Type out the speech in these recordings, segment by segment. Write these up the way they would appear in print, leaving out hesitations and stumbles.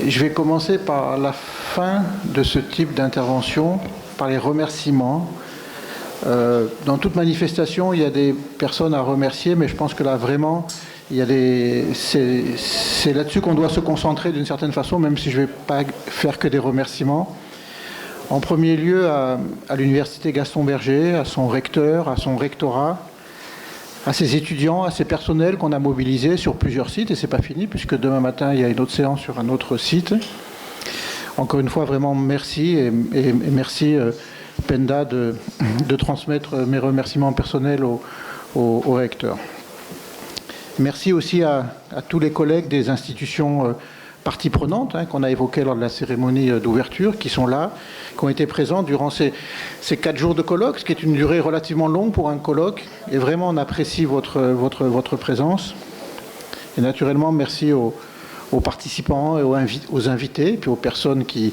Je vais commencer par la fin de ce type d'intervention, par les remerciements. Dans toute manifestation, il y a des personnes à remercier, mais je pense que là, vraiment, c'est là-dessus qu'on doit se concentrer d'une certaine façon, même si je ne vais pas faire que des remerciements. En premier lieu, à l'université Gaston Berger, à son recteur, à son rectorat, à ses étudiants, à ses personnels qu'on a mobilisés sur plusieurs sites, et c'est pas fini, puisque demain matin, il y a une autre séance sur un autre site. Encore une fois, vraiment merci, et merci Penda de transmettre mes remerciements personnels au recteur. Merci aussi à tous les collègues des institutions parties prenantes qu'on a évoquées lors de la cérémonie d'ouverture, qui sont là, qui ont été présents durant ces 4 jours de colloque, ce qui est une durée relativement longue pour un colloque, et vraiment on apprécie votre présence. Et naturellement, merci aux participants et aux invités, et puis aux personnes qui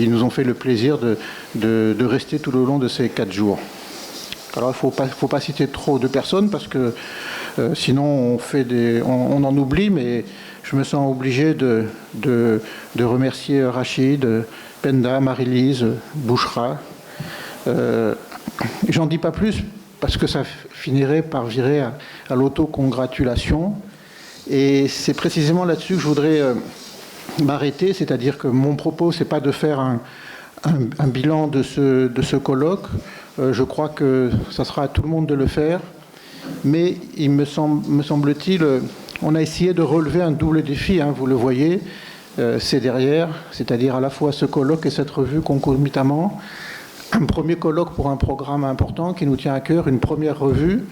nous ont fait le plaisir de rester tout le long de ces 4 jours. Alors il ne faut pas citer trop de personnes, parce que sinon on en oublie, mais je me sens obligé de remercier Rachid, Penda, Marie-Lise, Bouchra. J'en dis pas plus, parce que ça finirait par virer à l'autocongratulation. Et c'est précisément là-dessus que je voudrais m'arrêter, c'est-à-dire que mon propos, c'est pas de faire un bilan de ce colloque. Je crois que ça sera à tout le monde de le faire. Mais il me semble-t-il, on a essayé de relever un double défi, vous le voyez, c'est derrière, c'est-à-dire à la fois ce colloque et cette revue concomitamment. Un premier colloque pour un programme important qui nous tient à cœur, une première revue,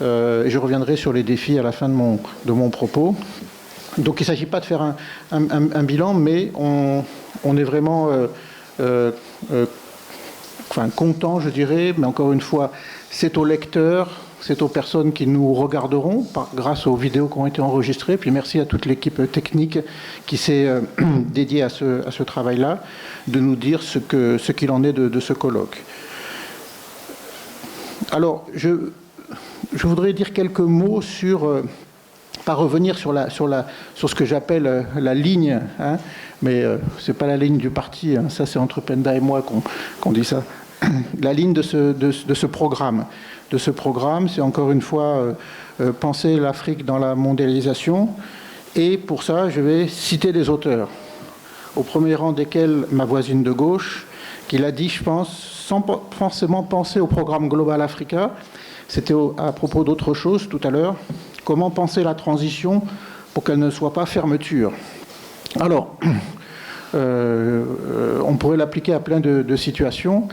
et je reviendrai sur les défis à la fin de mon propos. Donc il ne s'agit pas de faire un bilan, mais on est vraiment content, je dirais, mais encore une fois, c'est aux lecteurs, c'est aux personnes qui nous regarderont grâce aux vidéos qui ont été enregistrées. Puis merci à toute l'équipe technique qui s'est dédiée à ce travail-là, de nous dire ce qu'il en est de ce colloque. Alors, je voudrais dire quelques mots pas revenir sur ce que j'appelle la ligne, mais c'est pas la ligne du parti, ça c'est entre Penda et moi qu'on dit ça. La ligne de ce programme. De ce programme, c'est encore une fois penser l'Afrique dans la mondialisation. Et pour ça, je vais citer les auteurs. Au premier rang desquels ma voisine de gauche, qui l'a dit, je pense, sans forcément penser au programme Global Africa. C'était à propos d'autre chose tout à l'heure. Comment penser la transition pour qu'elle ne soit pas fermeture? Alors, on pourrait l'appliquer à plein de situations,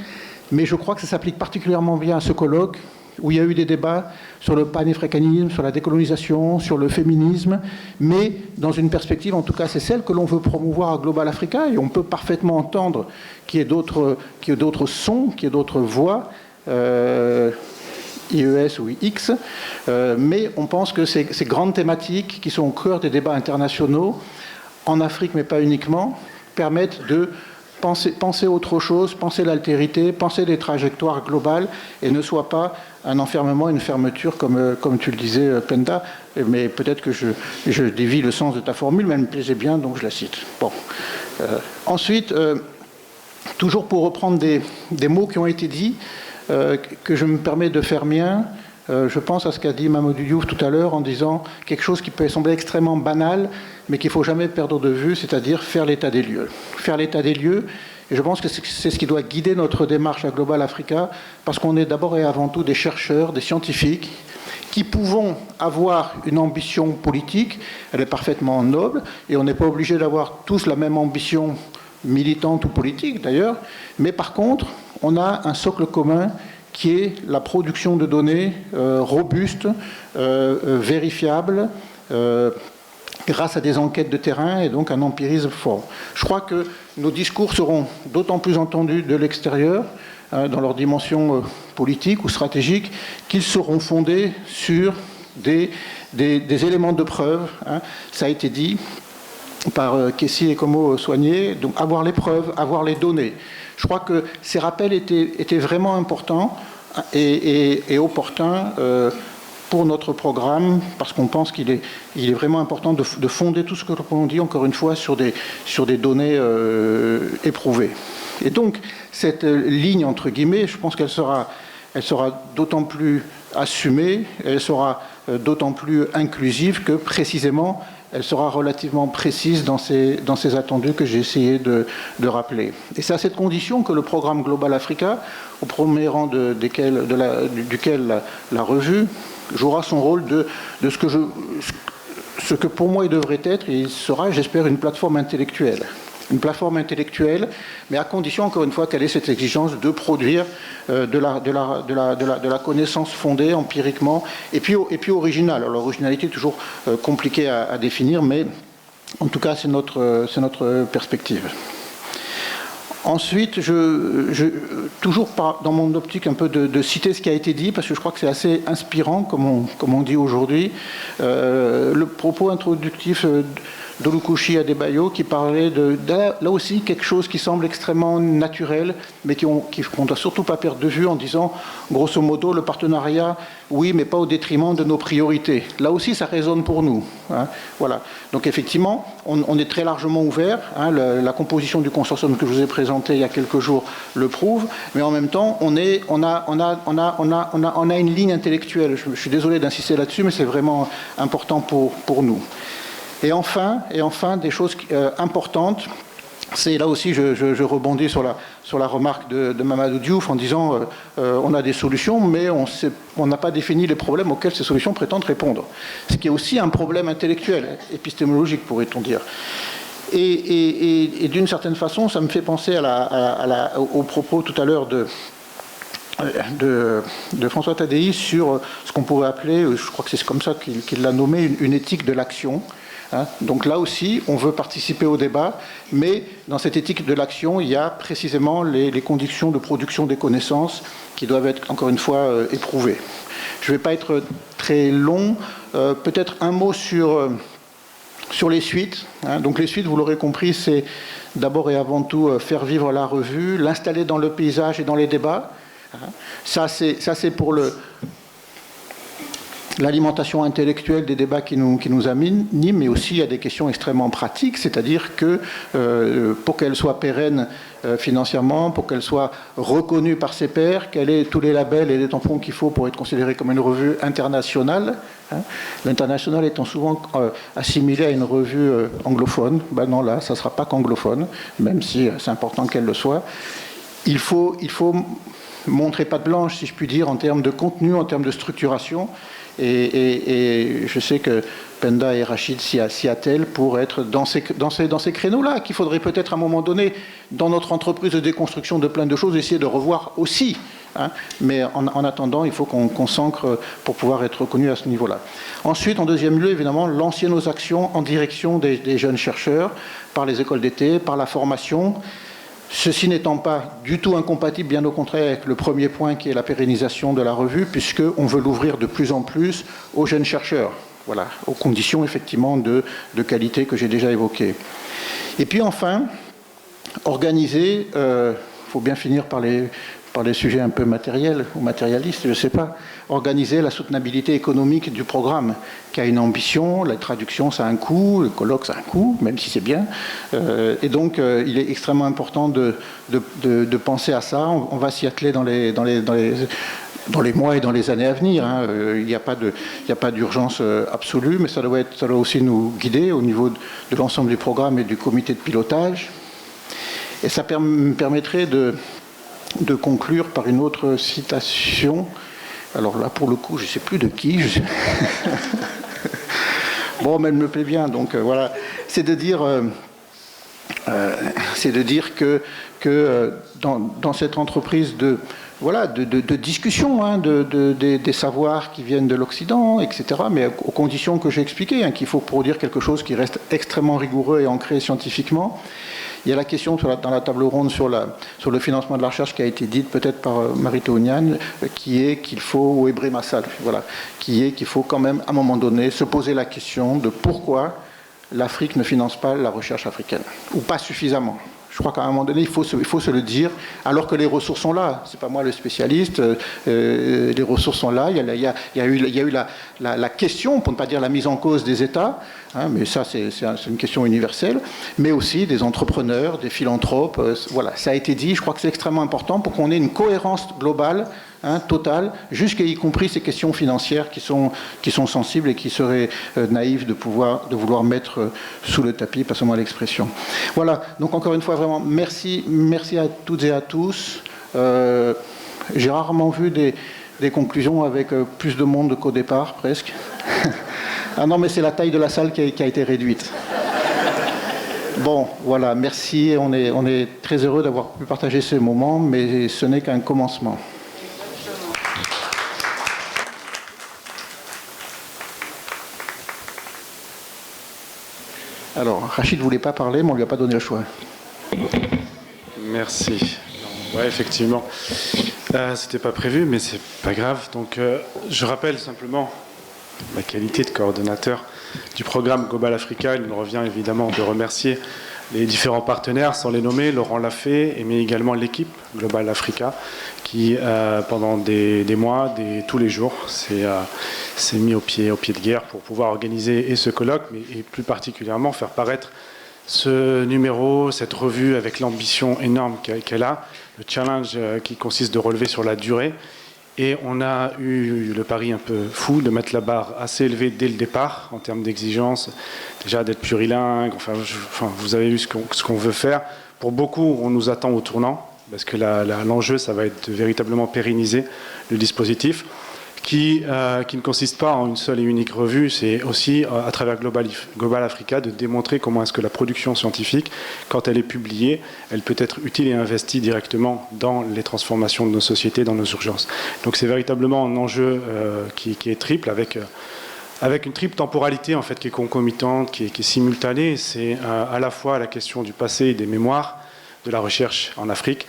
mais je crois que ça s'applique particulièrement bien à ce colloque, où il y a eu des débats sur le panafricanisme, sur la décolonisation, sur le féminisme, mais dans une perspective, en tout cas c'est celle que l'on veut promouvoir à Global Africa, et on peut parfaitement entendre qu'il y ait d'autres sons, qu'il y ait d'autres voix, IES ou X, mais on pense que ces grandes thématiques qui sont au cœur des débats internationaux, en Afrique mais pas uniquement, permettent de penser autre chose, penser l'altérité, penser des trajectoires globales, et ne soit pas un enfermement, une fermeture, comme tu le disais, Penda. Mais peut-être que je dévie le sens de ta formule, mais elle me plaisait bien, donc je la cite. Bon. Ensuite, toujours pour reprendre des mots qui ont été dits, que je me permets de faire mien, je pense à ce qu'a dit Mamadou Diouf tout à l'heure en disant quelque chose qui peut sembler extrêmement banal, mais qu'il ne faut jamais perdre de vue, c'est-à-dire faire l'état des lieux. Faire l'état des lieux, et je pense que c'est ce qui doit guider notre démarche à Global Africa, parce qu'on est d'abord et avant tout des chercheurs, des scientifiques, qui pouvons avoir une ambition politique, elle est parfaitement noble, et on n'est pas obligé d'avoir tous la même ambition militante ou politique d'ailleurs, mais par contre, on a un socle commun qui est la production de données robustes, vérifiables, grâce à des enquêtes de terrain et donc un empirisme fort. Je crois que nos discours seront d'autant plus entendus de l'extérieur, dans leur dimension politique ou stratégique, qu'ils seront fondés sur des éléments de preuve. Ça a été dit par Kessi et Como Soigné, donc avoir les preuves, avoir les données. Je crois que ces rappels étaient vraiment importants et opportuns pour notre programme, parce qu'on pense qu'il est vraiment important de fonder tout ce que l'on dit, encore une fois, sur des données éprouvées. Et donc, cette ligne, entre guillemets, je pense qu'elle sera d'autant plus assumée, elle sera d'autant plus inclusive que, précisément, elle sera relativement précise dans ces attendus que j'ai essayé de rappeler. Et c'est à cette condition que le programme Global Africa, au premier rang duquel la revue jouera son rôle de ce que pour moi il devrait être, et il sera, j'espère, une plateforme intellectuelle. Une plateforme intellectuelle, mais à condition, encore une fois, qu'elle ait cette exigence de produire de la connaissance fondée empiriquement et puis originale. Alors l'originalité est toujours compliquée à définir, mais en tout cas, c'est notre perspective. Ensuite, toujours dans mon optique un peu de citer ce qui a été dit, parce que je crois que c'est assez inspirant, comme on dit aujourd'hui, le propos introductif d'Olukushi Adebayo, qui parlait là aussi quelque chose qui semble extrêmement naturel, mais qu'on ne doit surtout pas perdre de vue en disant, grosso modo, le partenariat, oui, mais pas au détriment de nos priorités. Là aussi, ça résonne pour nous. Hein, voilà. Donc effectivement, on est très largement ouvert. Hein, la composition du consortium que je vous ai présenté il y a quelques jours le prouve, mais en même temps, on a une ligne intellectuelle. Je suis désolé d'insister là-dessus, mais c'est vraiment important pour nous. Et enfin, des choses importantes, c'est là aussi, je rebondis sur la remarque de Mamadou Diouf en disant on a des solutions, mais on n'a pas défini les problèmes auxquels ces solutions prétendent répondre. Ce qui est aussi un problème intellectuel, épistémologique, pourrait-on dire. Et d'une certaine façon, ça me fait penser au propos tout à l'heure de François Tadei sur ce qu'on pourrait appeler, je crois que c'est comme ça qu'il l'a nommé, une éthique de l'action. Hein, donc là aussi, on veut participer au débat, mais dans cette éthique de l'action, il y a précisément les conditions de production des connaissances qui doivent être, encore une fois, éprouvées. Je ne vais pas être très long. Peut-être un mot sur les suites. Hein. Donc les suites, vous l'aurez compris, c'est d'abord et avant tout faire vivre la revue, l'installer dans le paysage et dans les débats. Hein. Ça, c'est pour l'alimentation intellectuelle des débats qui nous animent, mais aussi il y a des questions extrêmement pratiques, c'est-à-dire que pour qu'elle soit pérenne financièrement, pour qu'elle soit reconnue par ses pairs, qu'elle ait tous les labels et les tampons qu'il faut pour être considérée comme une revue internationale, hein, l'international étant souvent assimilé à une revue anglophone, ben non, là, ça ne sera pas qu'anglophone, même si c'est important qu'elle le soit. Il faut montrer patte blanche, si je puis dire, en termes de contenu, en termes de structuration. Et je sais que Penda et Rachid s'y attellent pour être dans ces créneaux-là, qu'il faudrait peut-être à un moment donné, dans notre entreprise de déconstruction de plein de choses, essayer de revoir aussi. Hein. Mais en attendant, il faut qu'on s'ancre pour pouvoir être reconnu à ce niveau-là. Ensuite, en deuxième lieu, évidemment, lancer nos actions en direction des jeunes chercheurs, par les écoles d'été, par la formation. Ceci n'étant pas du tout incompatible, bien au contraire, avec le premier point qui est la pérennisation de la revue, puisqu'on veut l'ouvrir de plus en plus aux jeunes chercheurs, voilà, aux conditions effectivement de qualité que j'ai déjà évoquées. Et puis enfin, organiser, faut bien finir par les sujets un peu matériels ou matérialistes, je ne sais pas, organiser la soutenabilité économique du programme, qui a une ambition, la traduction ça a un coût, le colloque ça a un coût, même si c'est bien, et donc il est extrêmement important de penser à ça. On va s'y atteler dans les mois et dans les années à venir. Hein. Il n'y a pas d'urgence absolue, mais ça doit aussi nous guider au niveau de l'ensemble du programme et du comité de pilotage. Et ça me permettrait de conclure par une autre citation. Alors là, pour le coup, je ne sais plus de qui. Bon, mais elle me plaît bien, donc voilà. C'est de dire que dans cette entreprise de discussion, hein, des savoirs qui viennent de l'Occident, etc., mais aux conditions que j'ai expliquées, hein, qu'il faut produire quelque chose qui reste extrêmement rigoureux et ancré scientifiquement. Il y a la question dans la table ronde sur le financement de la recherche qui a été dite peut-être par Marito Onian, qui est qu'il faut, ou Ebré Massal, voilà, qu'il faut quand même à un moment donné se poser la question de pourquoi l'Afrique ne finance pas la recherche africaine, ou pas suffisamment. Je crois qu'à un moment donné, il faut se le dire, alors que les ressources sont là. C'est pas moi le spécialiste. Les ressources sont là. Il y a eu la question, pour ne pas dire la mise en cause des États, hein, mais ça, c'est une question universelle, mais aussi des entrepreneurs, des philanthropes. Voilà, ça a été dit. Je crois que c'est extrêmement important pour qu'on ait une cohérence globale, hein, totale, jusqu'à y compris ces questions financières qui sont sensibles et qui seraient naïves de vouloir mettre sous le tapis, passons-moi l'expression. Voilà, donc encore une fois, vraiment, merci à toutes et à tous. J'ai rarement vu des conclusions avec plus de monde qu'au départ, presque. Ah non, mais c'est la taille de la salle qui a été réduite. Bon, voilà, merci. On est très heureux d'avoir pu partager ce moment, mais ce n'est qu'un commencement. Alors, Rachid ne voulait pas parler, mais on ne lui a pas donné le choix. Merci. Ouais, effectivement. C'était pas prévu, mais c'est pas grave. Donc, je rappelle simplement ma qualité de coordonnateur du programme Global Africa. Il me revient évidemment de remercier les différents partenaires, sans les nommer, Laurent l'a fait, mais également l'équipe Global Africa, qui pendant des mois, tous les jours, s'est mis au pied de guerre pour pouvoir organiser et ce colloque, et plus particulièrement faire paraître ce numéro, cette revue avec l'ambition énorme qu'elle a, le challenge qui consiste de relever sur la durée. Et on a eu le pari un peu fou de mettre la barre assez élevée dès le départ en termes d'exigence, déjà d'être plurilingue, enfin vous avez vu ce qu'on veut faire. Pour beaucoup, on nous attend au tournant, parce que l'enjeu, ça va être de véritablement pérenniser le dispositif, qui ne consiste pas en une seule et unique revue, c'est aussi à travers Global Africa de démontrer comment est-ce que la production scientifique, quand elle est publiée, elle peut être utile et investie directement dans les transformations de nos sociétés, dans nos urgences. Donc c'est véritablement un enjeu qui est triple, avec une triple temporalité en fait, qui est concomitante, qui est simultanée. C'est à la fois la question du passé et des mémoires, de la recherche en Afrique,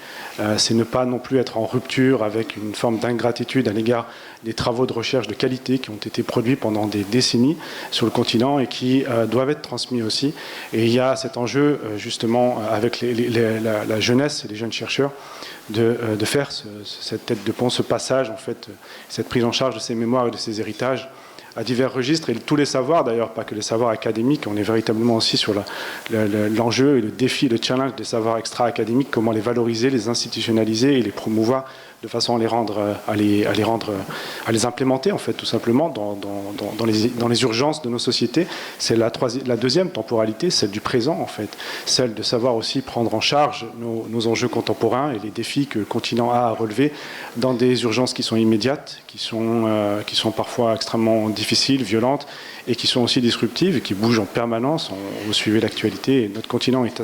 c'est ne pas non plus être en rupture avec une forme d'ingratitude à l'égard des travaux de recherche de qualité qui ont été produits pendant des décennies sur le continent et qui doivent être transmis aussi. Et il y a cet enjeu justement avec la jeunesse et les jeunes chercheurs de faire cette tête de pont, ce passage en fait, cette prise en charge de ces mémoires et de ces héritages à divers registres, et tous les savoirs d'ailleurs, pas que les savoirs académiques, on est véritablement aussi sur l'enjeu et le défi, le challenge des savoirs extra-académiques, comment les valoriser, les institutionnaliser et les promouvoir de façon à les implémenter en fait tout simplement dans les urgences de nos sociétés. C'est la deuxième temporalité, celle du présent en fait, celle de savoir aussi prendre en charge nos enjeux contemporains et les défis que le continent a à relever dans des urgences qui sont immédiates, qui sont parfois extrêmement difficiles, violentes et qui sont aussi disruptives et qui bougent en permanence. Vous suivez l'actualité et notre continent est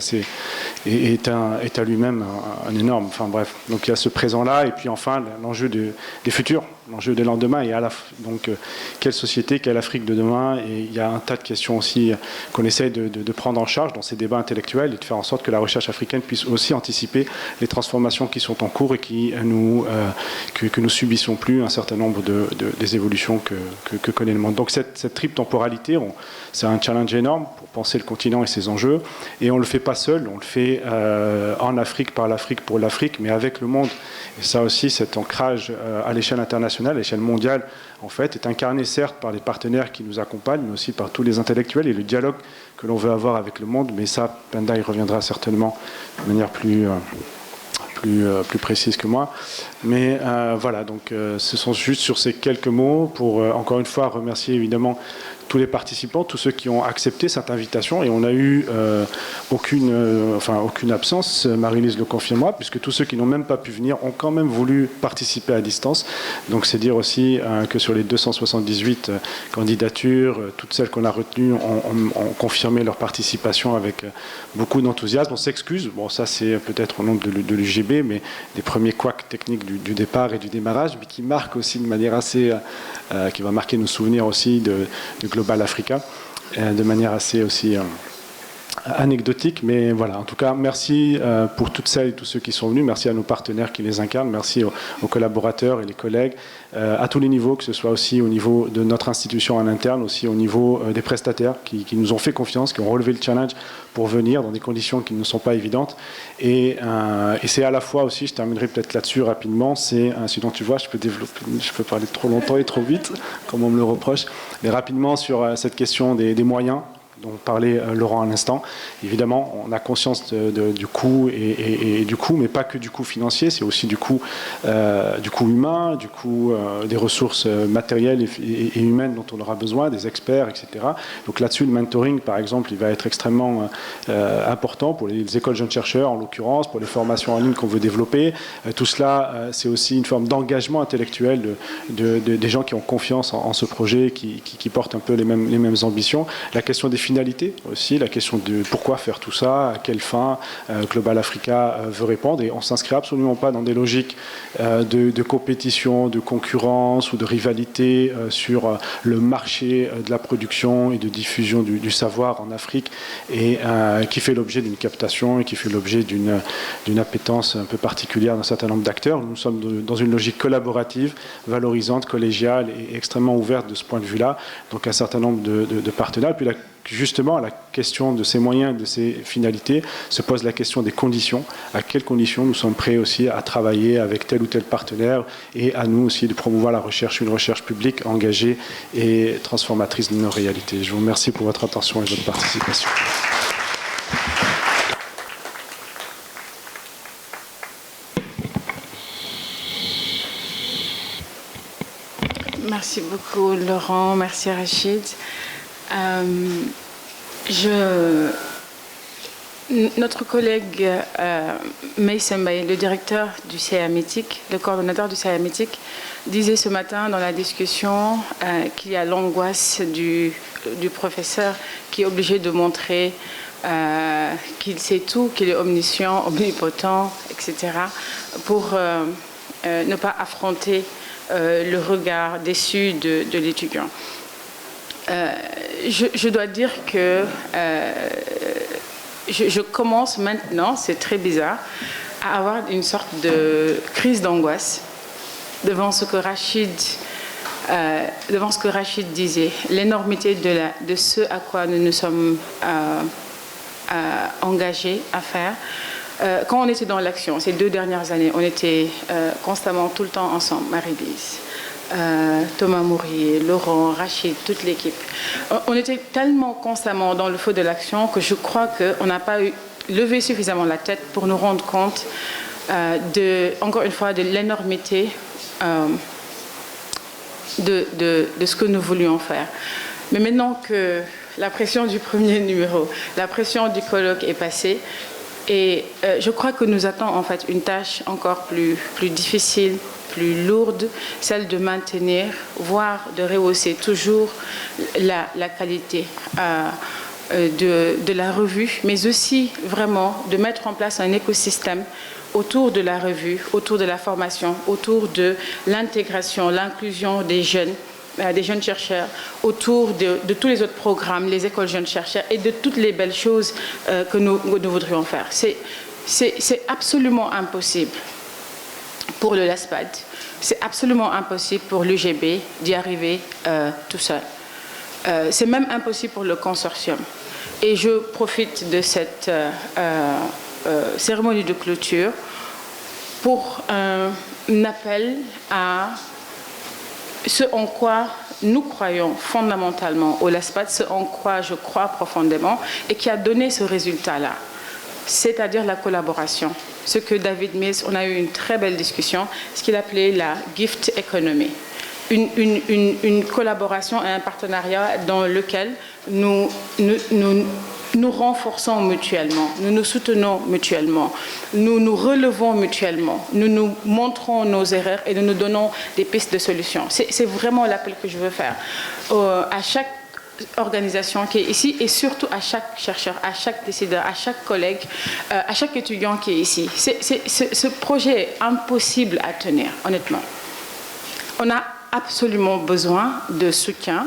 à lui-même un énorme. Enfin bref, donc il y a ce présent-là et puis enfin l'enjeu des futurs, l'enjeu des lendemains et donc quelle société, quelle Afrique de demain. Et il y a un tas de questions aussi qu'on essaye de prendre en charge dans ces débats intellectuels et de faire en sorte que la recherche africaine puisse aussi anticiper les transformations qui sont en cours et que nous subissons plus un certain nombre des évolutions que connaît le monde. Donc cette triple temporalité, c'est un challenge énorme pour penser le continent et ses enjeux. Et on ne le fait pas seul, on le fait en Afrique, par l'Afrique, pour l'Afrique, mais avec le monde. Et ça aussi, cet ancrage à l'échelle internationale, à l'échelle mondiale, en fait, est incarné certes par les partenaires qui nous accompagnent, mais aussi par tous les intellectuels et le dialogue que l'on veut avoir avec le monde. Mais ça, Penda y reviendra certainement de manière plus précise que moi. Mais voilà, donc ce sont juste sur ces quelques mots pour, encore une fois, remercier évidemment tous les participants, tous ceux qui ont accepté cette invitation. Et on n'a eu aucune absence, Marie-Lise le confirmera, puisque tous ceux qui n'ont même pas pu venir ont quand même voulu participer à distance. Donc c'est dire aussi que sur les 278 candidatures, toutes celles qu'on a retenues ont confirmé leur participation avec beaucoup d'enthousiasme. On s'excuse, bon ça c'est peut-être au nom de l'UGB, mais des premiers couacs techniques du départ et du démarrage, mais qui marquent aussi de manière assez... qui va marquer nos souvenirs aussi de Global Africa, de manière assez aussi anecdotique, mais voilà, en tout cas, merci pour toutes celles et tous ceux qui sont venus, merci à nos partenaires qui les incarnent, merci aux collaborateurs et les collègues, à tous les niveaux, que ce soit aussi au niveau de notre institution en interne, aussi au niveau des prestataires qui nous ont fait confiance, qui ont relevé le challenge pour venir dans des conditions qui ne sont pas évidentes. Et c'est à la fois aussi, je terminerai peut-être là-dessus rapidement, c'est un dont tu vois, je peux parler trop longtemps et trop vite, comme on me le reproche, mais rapidement sur cette question des moyens dont parlait Laurent à l'instant. Évidemment, on a conscience du coût et du coût, mais pas que du coût financier, c'est aussi du coût humain, du coût des ressources matérielles et humaines dont on aura besoin, des experts, etc. Donc là-dessus, le mentoring, par exemple, il va être extrêmement important pour les écoles jeunes chercheurs, en l'occurrence, pour les formations en ligne qu'on veut développer. Tout cela, c'est aussi une forme d'engagement intellectuel des gens qui ont confiance en ce projet, qui portent un peu les mêmes ambitions. La question des finalité aussi, la question de pourquoi faire tout ça, à quelle fin Global Africa veut répondre, et on ne s'inscrit absolument pas dans des logiques de compétition, de concurrence ou de rivalité sur le marché de la production et de diffusion du savoir en Afrique, et qui fait l'objet d'une captation et qui fait l'objet d'une appétence un peu particulière d'un certain nombre d'acteurs. Nous sommes dans une logique collaborative, valorisante, collégiale et extrêmement ouverte de ce point de vue-là, donc un certain nombre de partenaires. Puis justement, à la question de ces moyens et de ces finalités, se pose la question des conditions. À quelles conditions nous sommes prêts aussi à travailler avec tel ou tel partenaire, et à nous aussi de promouvoir la recherche, une recherche publique engagée et transformatrice de nos réalités. Je vous remercie pour votre attention et votre participation. Merci beaucoup Laurent, merci Rachid. Notre collègue Maïs Mbaye, le directeur du CAM éthique, le coordonnateur du CAM éthique, disait ce matin dans la discussion qu'il y a l'angoisse du professeur qui est obligé de montrer qu'il sait tout, qu'il est omniscient, omnipotent, etc., pour ne pas affronter le regard déçu de l'étudiant. Je dois dire que je commence maintenant, c'est très bizarre, à avoir une sorte de crise d'angoisse devant ce que Rachid disait, l'énormité de ce à quoi nous nous sommes engagés à faire. Quand on était dans l'action, ces 2 dernières années, on était constamment tout le temps ensemble, Marie-Lise, Thomas Mourier, Laurent, Rachid, toute l'équipe. On était tellement constamment dans le feu de l'action que je crois qu'on n'a pas levé suffisamment la tête pour nous rendre compte, encore une fois, de l'énormité de ce que nous voulions faire. Mais maintenant que la pression du premier numéro, la pression du colloque est passée, et je crois que nous attend en fait une tâche encore plus difficile, plus lourde, celle de maintenir, voire de rehausser toujours la qualité de la revue, mais aussi vraiment de mettre en place un écosystème autour de la revue, autour de la formation, autour de l'intégration, l'inclusion des jeunes chercheurs, autour de tous les autres programmes, les écoles jeunes chercheurs et de toutes les belles choses que nous voudrions faire. C'est absolument impossible pour le LASPAD, c'est absolument impossible pour l'UGB d'y arriver tout seul. C'est même impossible pour le consortium. Et je profite de cette cérémonie de clôture pour un appel à ce en quoi nous croyons fondamentalement au LASPAD, ce en quoi je crois profondément et qui a donné ce résultat-là, c'est-à-dire la collaboration. Ce que David Mills, on a eu une très belle discussion, ce qu'il appelait la gift economy. Une collaboration et un partenariat dans lequel nous renforçons mutuellement, nous nous soutenons mutuellement, nous nous relevons mutuellement, nous nous montrons nos erreurs et nous nous donnons des pistes de solutions. C'est vraiment l'appel que je veux faire à chaque organisation qui est ici et surtout à chaque chercheur, à chaque décideur, à chaque collègue, à chaque étudiant qui est ici. Ce projet est impossible à tenir, honnêtement. On a absolument besoin de soutien,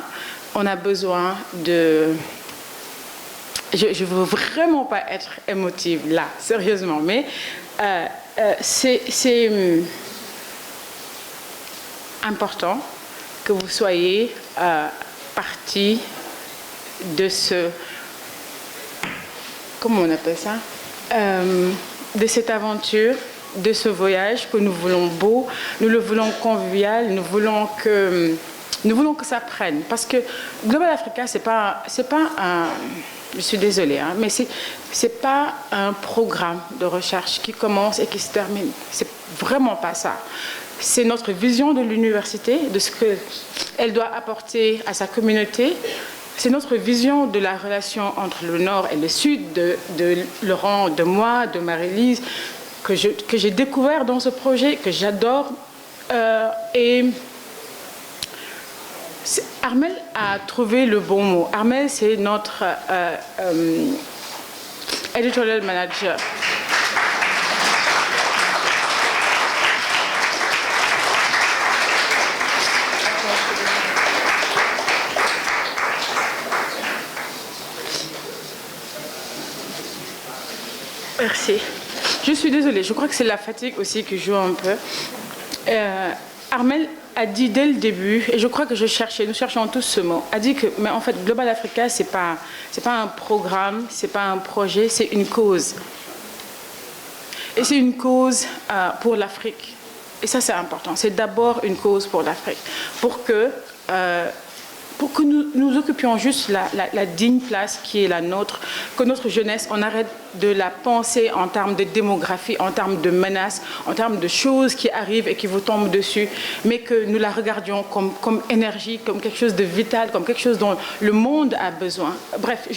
on a besoin je ne veux vraiment pas être émotive là, sérieusement, mais c'est important que vous soyez partie de ce, comment on appelle ça, de cette aventure, de ce voyage que nous voulons beau, nous le voulons convivial, nous voulons que ça prenne. Parce que Global Africa, c'est pas un, je suis désolée, hein, mais c'est pas un programme de recherche qui commence et qui se termine. C'est vraiment pas ça. C'est notre vision de l'université, de ce qu'elle doit apporter à sa communauté. C'est notre vision de la relation entre le Nord et le Sud, de Laurent, de moi, de Marie-Lise, que j'ai découvert dans ce projet, que j'adore. Et Armel a trouvé le bon mot. Armel, c'est notre editorial manager. Merci. Je suis désolée, je crois que c'est la fatigue aussi qui joue un peu. Armel a dit dès le début, et je crois que nous cherchons tous ce mot, a dit que, mais en fait, Global Africa, c'est pas un programme, c'est pas un projet, c'est une cause. Et c'est une cause pour l'Afrique. Et ça, c'est important. C'est d'abord une cause pour l'Afrique. Pour que nous occupions juste la digne place qui est la nôtre, que notre jeunesse, on arrête de la penser en termes de démographie, en termes de menaces, en termes de choses qui arrivent et qui vous tombent dessus, mais que nous la regardions comme énergie, comme quelque chose de vital, comme quelque chose dont le monde a besoin. Bref,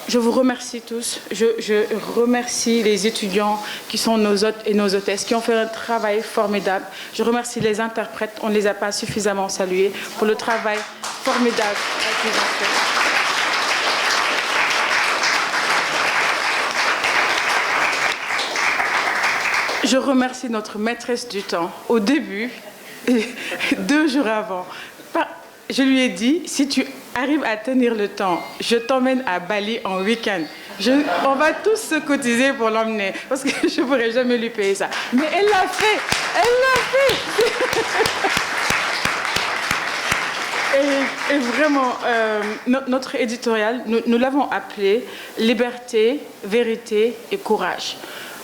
je vous remercie tous. Je remercie les étudiants qui sont nos hôtes et nos hôtesses, qui ont fait un travail formidable. Je remercie les interprètes, on ne les a pas suffisamment salués, pour le travail formidable qu'ils ont fait. Je remercie notre maîtresse du temps. Au début, 2 jours avant, je lui ai dit, si tu arrives à tenir le temps, je t'emmène à Bali en week-end. On va tous se cotiser pour l'emmener, parce que je ne pourrais jamais lui payer ça. Mais elle l'a fait. Elle l'a fait. Et vraiment, notre éditorial, nous l'avons appelé « Liberté, vérité et courage ».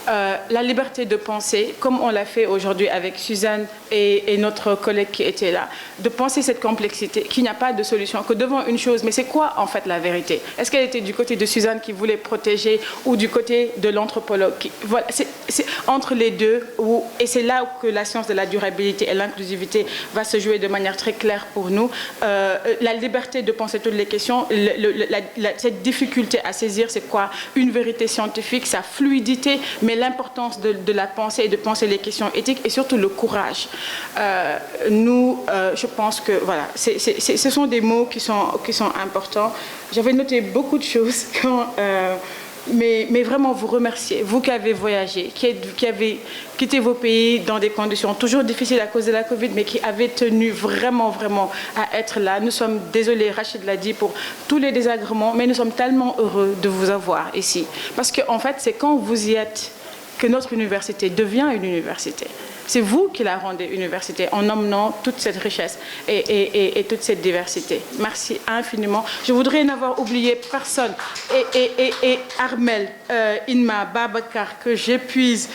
La liberté de penser, comme on l'a fait aujourd'hui avec Suzanne et notre collègue qui était là, de penser cette complexité, qu'il n'y a pas de solution, que devant une chose, mais c'est quoi en fait la vérité? Est-ce qu'elle était du côté de Suzanne qui voulait protéger ou du côté de l'anthropologue? Voilà, c'est entre les deux, et c'est là que la science de la durabilité et l'inclusivité va se jouer de manière très claire pour nous. La liberté de penser toutes les questions, cette difficulté à saisir c'est quoi une vérité scientifique, sa fluidité, mais l'importance de la pensée et de penser les questions éthiques et surtout le courage. Je pense que voilà, ce sont des mots qui sont importants. J'avais noté beaucoup de choses, mais vraiment vous remercier, vous qui avez voyagé, qui avez quitté vos pays dans des conditions toujours difficiles à cause de la Covid, mais qui avez tenu vraiment à être là. Nous sommes désolés, Rachid l'a dit, pour tous les désagréments, mais nous sommes tellement heureux de vous avoir ici. Parce qu'en fait, c'est quand vous y êtes que notre université devient une université. C'est vous qui la rendez université en emmenant toute cette richesse et toute cette diversité. Merci infiniment. Je voudrais n'avoir oublié personne. Et Armel, Inma, Babacar, que j'épuise,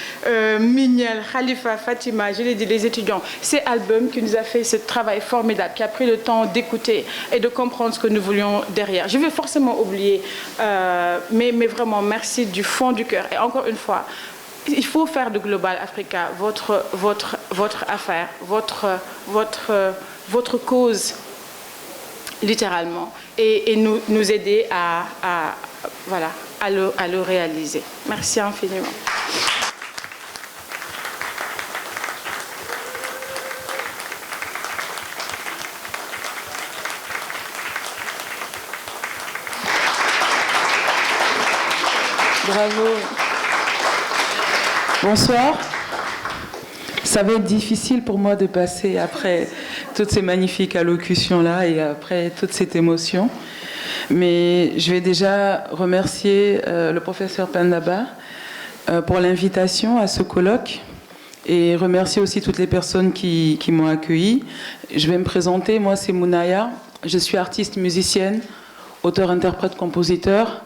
Mignel, Khalifa, Fatima, je l'ai dit, les étudiants. C'est Album qui nous a fait ce travail formidable, qui a pris le temps d'écouter et de comprendre ce que nous voulions derrière. Je vais forcément oublier, mais vraiment merci du fond du cœur. Et encore une fois, il faut faire de Global Africa votre affaire, votre cause, littéralement, et nous aider à le réaliser. Merci infiniment. Bravo. Bonsoir. Ça va être difficile pour moi de passer après toutes ces magnifiques allocutions-là et après toute cette émotion. Mais je vais déjà remercier le professeur Pendaba pour l'invitation à ce colloque et remercier aussi toutes les personnes qui m'ont accueilli. Je vais me présenter, moi c'est Mounaya, je suis artiste musicienne, auteur, interprète, compositeur.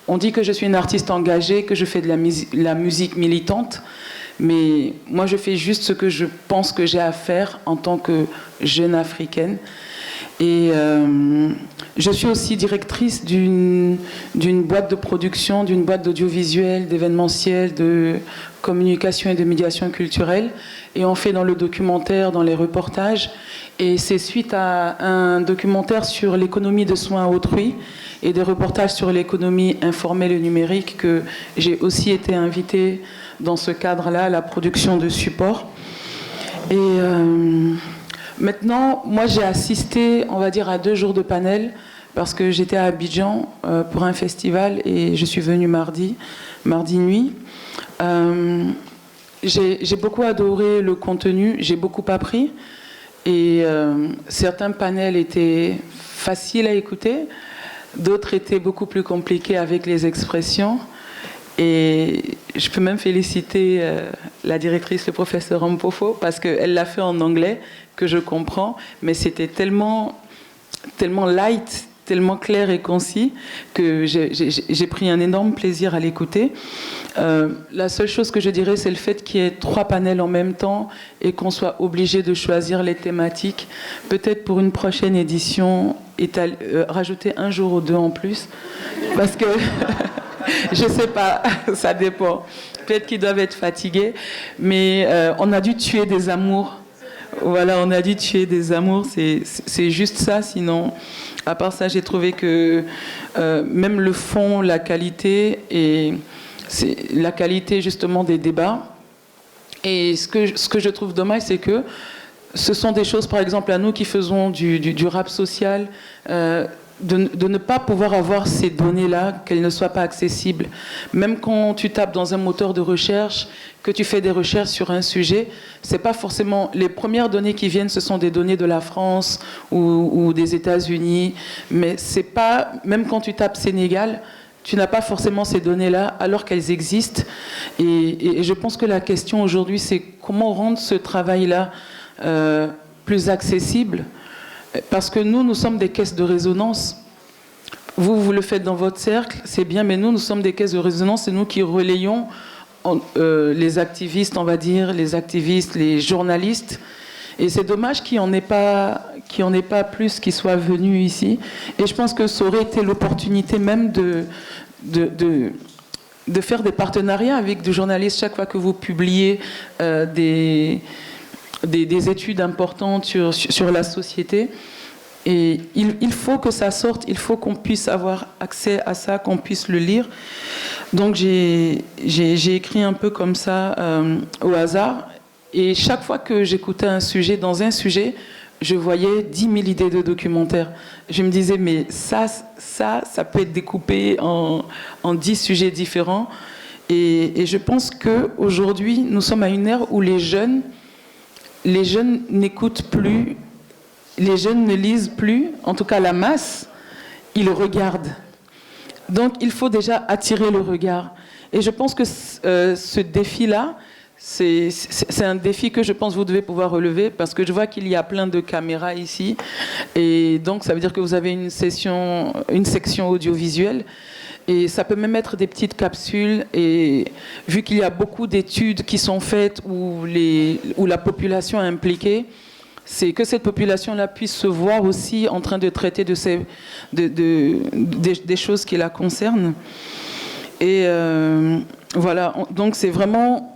On dit que je suis une artiste engagée, que je fais de la musique militante, mais moi je fais juste ce que je pense que j'ai à faire en tant que jeune africaine. Et je suis aussi directrice d'une boîte de production, d'une boîte d'audiovisuel, d'événementiel, de communication et de médiation culturelle. Et on fait dans le documentaire, dans les reportages. Et c'est suite à un documentaire sur l'économie de soins à autrui et des reportages sur l'économie informelle et numérique que j'ai aussi été invitée dans ce cadre-là à la production de supports. Et maintenant, moi j'ai assisté, on va dire, à 2 jours de panel parce que j'étais à Abidjan pour un festival et je suis venue mardi nuit. J'ai beaucoup adoré le contenu, j'ai beaucoup appris et certains panels étaient faciles à écouter, d'autres étaient beaucoup plus compliqués avec les expressions. Et je peux même féliciter la directrice, le professeur Mpofo, parce qu'elle l'a fait en anglais, que je comprends, mais c'était tellement light, tellement clair et concis, que j'ai pris un énorme plaisir à l'écouter. La seule chose que je dirais, c'est le fait qu'il y ait 3 panels en même temps et qu'on soit obligé de choisir les thématiques. Peut-être pour une prochaine édition, rajouter 1 jour ou 2 en plus, parce que... Je ne sais pas, ça dépend. Peut-être qu'ils doivent être fatigués, mais on a dû tuer des amours. Voilà, on a dû tuer des amours, c'est juste ça. Sinon, à part ça, j'ai trouvé que même le fond, la qualité, et la qualité justement des débats. Et ce que je trouve dommage, c'est que ce sont des choses, par exemple, à nous qui faisons du rap social, de ne pas pouvoir avoir ces données-là, qu'elles ne soient pas accessibles. Même quand tu tapes dans un moteur de recherche, que tu fais des recherches sur un sujet, c'est pas forcément... Les premières données qui viennent, ce sont des données de la France ou des États-Unis, mais c'est pas... Même quand tu tapes Sénégal, tu n'as pas forcément ces données-là, alors qu'elles existent. Et je pense que la question aujourd'hui, c'est comment rendre ce travail-là plus accessible. Parce que nous sommes des caisses de résonance. Vous le faites dans votre cercle, c'est bien, mais nous sommes des caisses de résonance, c'est nous qui relayons les activistes, on va dire, les activistes, les journalistes. Et c'est dommage qu'il n'y en ait pas plus qui soient venus ici. Et je pense que ça aurait été l'opportunité même de faire des partenariats avec des journalistes chaque fois que vous publiez des études importantes sur la société. Et il faut que ça sorte, il faut qu'on puisse avoir accès à ça, qu'on puisse le lire. Donc j'ai écrit un peu comme ça au hasard. Et chaque fois que j'écoutais un sujet, dans un sujet, je voyais 10 000 idées de documentaires. Je me disais, mais ça peut être découpé en 10 sujets différents. Et je pense qu'aujourd'hui, nous sommes à une ère où les jeunes n'écoutent plus, les jeunes ne lisent plus, en tout cas la masse, ils regardent. Donc il faut déjà attirer le regard. Et je pense que ce défi-là, c'est un défi que je pense que vous devez pouvoir relever, parce que je vois qu'il y a plein de caméras ici. Et donc ça veut dire que vous avez une section audiovisuelle. Et ça peut même être des petites capsules. Et vu qu'il y a beaucoup d'études qui sont faites où la population est impliquée, c'est que cette population-là puisse se voir aussi en train de traiter des choses qui la concernent. Et voilà, donc c'est vraiment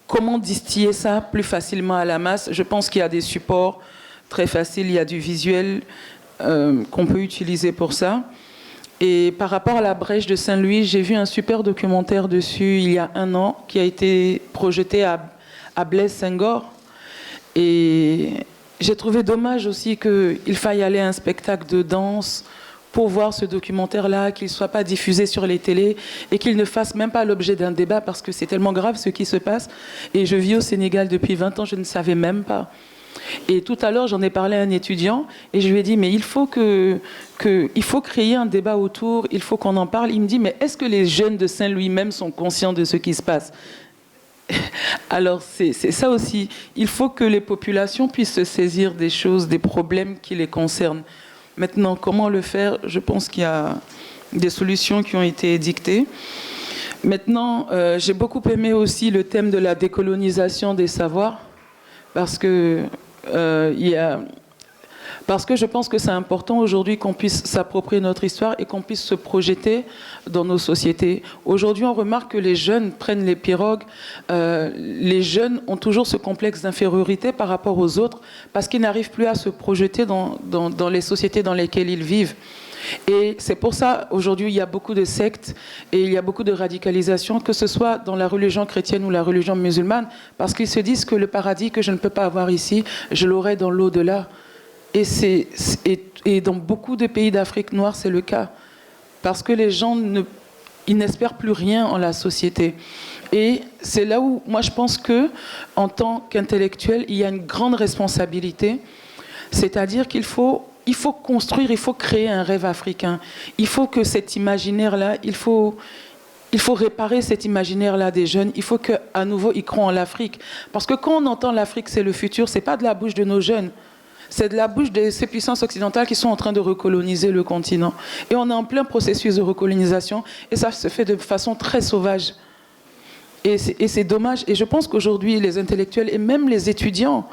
comment distiller ça plus facilement à la masse. Je pense qu'il y a des supports très faciles, il y a du visuel qu'on peut utiliser pour ça. Et par rapport à la brèche de Saint-Louis, j'ai vu un super documentaire dessus il y a 1 an qui a été projeté à Blaise Senghor. Et j'ai trouvé dommage aussi qu'il faille aller à un spectacle de danse pour voir ce documentaire-là, qu'il ne soit pas diffusé sur les télés et qu'il ne fasse même pas l'objet d'un débat, parce que c'est tellement grave ce qui se passe. Et je vis au Sénégal depuis 20 ans, je ne savais même pas. Et tout à l'heure, j'en ai parlé à un étudiant et je lui ai dit, mais il faut créer un débat autour, il faut qu'on en parle. Il me dit, mais est-ce que les jeunes de Saint-Louis même sont conscients de ce qui se passe ? Alors, c'est ça aussi. Il faut que les populations puissent se saisir des choses, des problèmes qui les concernent. Maintenant, comment le faire ? Je pense qu'il y a des solutions qui ont été dictées. Maintenant, j'ai beaucoup aimé aussi le thème de la décolonisation des savoirs, parce que je pense que c'est important aujourd'hui qu'on puisse s'approprier notre histoire et qu'on puisse se projeter dans nos sociétés. Aujourd'hui, on remarque que les jeunes prennent les pirogues. Les jeunes ont toujours ce complexe d'infériorité par rapport aux autres parce qu'ils n'arrivent plus à se projeter dans les sociétés dans lesquelles ils vivent. Et c'est pour ça, aujourd'hui, il y a beaucoup de sectes et il y a beaucoup de radicalisation, que ce soit dans la religion chrétienne ou la religion musulmane, parce qu'ils se disent que le paradis que je ne peux pas avoir ici, je l'aurai dans l'au-delà. Et dans beaucoup de pays d'Afrique noire, c'est le cas. Parce que les gens ils n'espèrent plus rien en la société. Et c'est là où, moi, je pense qu'en tant qu'intellectuel, il y a une grande responsabilité. C'est-à-dire qu'il faut construire, il faut créer un rêve africain. Il faut que cet imaginaire-là, il faut réparer cet imaginaire-là des jeunes. Il faut qu'à nouveau, ils croient en l'Afrique. Parce que quand on entend l'Afrique, c'est le futur, c'est pas de la bouche de nos jeunes. C'est de la bouche de ces puissances occidentales qui sont en train de recoloniser le continent. Et on est en plein processus de recolonisation, et ça se fait de façon très sauvage. Et c'est dommage. Et je pense qu'aujourd'hui, les intellectuels et même les étudiants,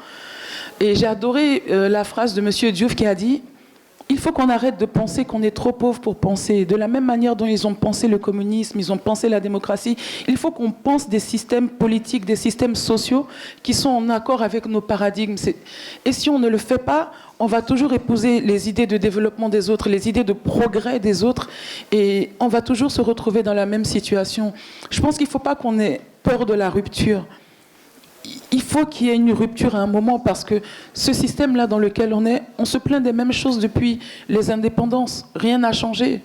et j'ai adoré la phrase de M. Diouf qui a dit « Il faut qu'on arrête de penser qu'on est trop pauvre pour penser. De la même manière dont ils ont pensé le communisme, ils ont pensé la démocratie, il faut qu'on pense des systèmes politiques, des systèmes sociaux qui sont en accord avec nos paradigmes. Et si on ne le fait pas, on va toujours épouser les idées de développement des autres, les idées de progrès des autres, et on va toujours se retrouver dans la même situation. Je pense qu'il ne faut pas qu'on ait peur de la rupture. Il faut qu'il y ait une rupture à un moment, parce que ce système-là dans lequel on est, on se plaint des mêmes choses depuis les indépendances. Rien n'a changé.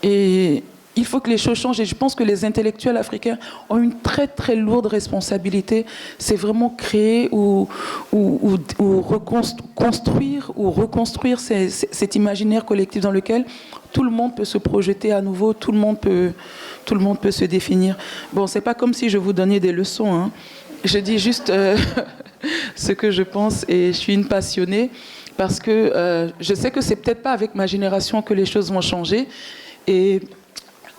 Et il faut que les choses changent. Et je pense que les intellectuels africains ont une très très lourde responsabilité. C'est vraiment créer ou reconstruire cet imaginaire collectif dans lequel tout le monde peut se projeter à nouveau, tout le monde peut se définir. Bon, c'est pas comme si je vous donnais des leçons, hein. Je dis juste ce que je pense, et je suis une passionnée parce que je sais que c'est peut-être pas avec ma génération que les choses vont changer et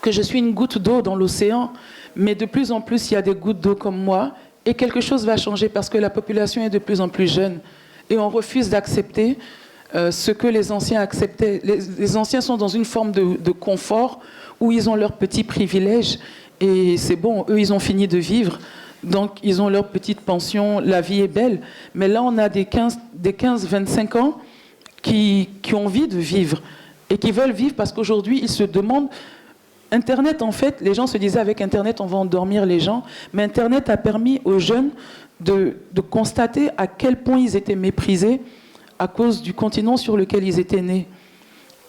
que je suis une goutte d'eau dans l'océan, mais de plus en plus il y a des gouttes d'eau comme moi et quelque chose va changer parce que la population est de plus en plus jeune et on refuse d'accepter ce que les anciens acceptaient. Les anciens sont dans une forme de confort où ils ont leurs petits privilèges et c'est bon, eux ils ont fini de vivre. Donc, ils ont leur petite pension, la vie est belle. Mais là, on a des 15-25 ans qui ont envie de vivre et qui veulent vivre parce qu'aujourd'hui, ils se demandent... Internet, en fait, les gens se disaient avec Internet, on va endormir les gens. Mais Internet a permis aux jeunes de constater à quel point ils étaient méprisés à cause du continent sur lequel ils étaient nés.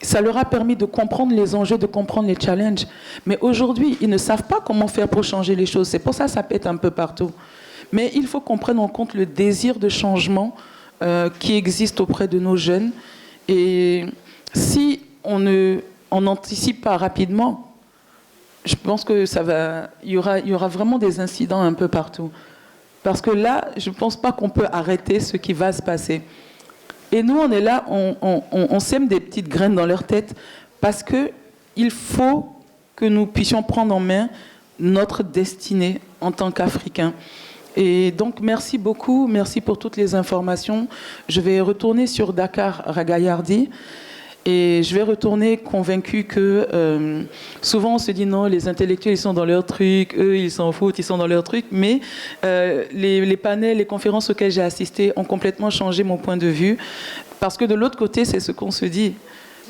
Ça leur a permis de comprendre les enjeux, de comprendre les challenges. Mais aujourd'hui, ils ne savent pas comment faire pour changer les choses. C'est pour ça que ça pète un peu partout. Mais il faut qu'on prenne en compte le désir de changement qui existe auprès de nos jeunes. Et si on n'anticipe pas rapidement, je pense que il y aura vraiment des incidents un peu partout. Parce que là, je ne pense pas qu'on peut arrêter ce qui va se passer. Et nous, on est là, on sème des petites graines dans leur tête parce qu'il faut que nous puissions prendre en main notre destinée en tant qu'Africains. Et donc, merci beaucoup, merci pour toutes les informations. Je vais retourner sur Dakar Ragayardi et je vais retourner convaincu que souvent on se dit non, les intellectuels ils sont dans leur truc, eux ils s'en foutent, ils sont dans leur truc, mais les panels, les conférences auxquelles j'ai assisté ont complètement changé mon point de vue, parce que de l'autre côté c'est ce qu'on se dit,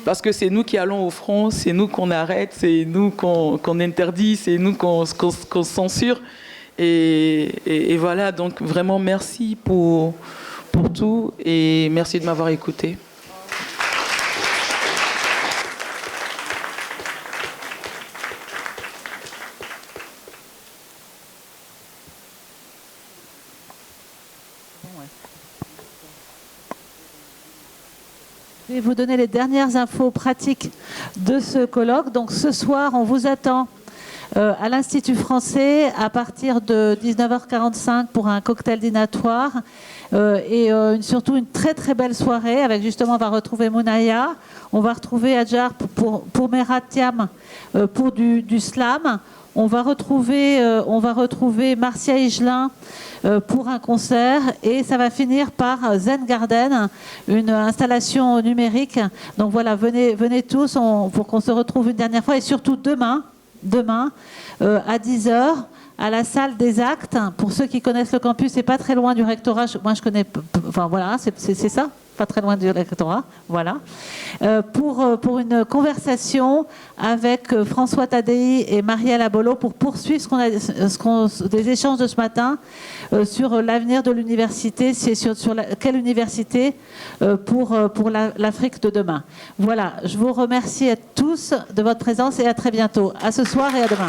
parce que c'est nous qui allons au front, c'est nous qu'on arrête, c'est nous qu'on interdit, c'est nous qu'on censure, et voilà, donc vraiment merci pour tout et merci de m'avoir écouté. vais vous donner les dernières infos pratiques de ce colloque. Donc ce soir, on vous attend à l'Institut français à partir de 19h45 pour un cocktail dînatoire et surtout une très très belle soirée avec justement, on va retrouver Mounaya, on va retrouver Adjar pour Meratiam pour du slam. On va retrouver Marcia Higelin pour un concert et ça va finir par Zen Garden, une installation numérique. Donc voilà, venez tous pour qu'on se retrouve une dernière fois et surtout demain à 10h à la salle des actes. Pour ceux qui connaissent le campus, c'est pas très loin du rectorat. Moi je connais, enfin voilà, c'est ça. Pas très loin du rectorat, voilà, pour une conversation avec François Tadei et Marielle Abolo pour poursuivre des échanges de ce matin sur l'avenir de l'université, c'est sur quelle université pour l'Afrique de demain. Voilà, je vous remercie à tous de votre présence et à très bientôt. À ce soir et à demain.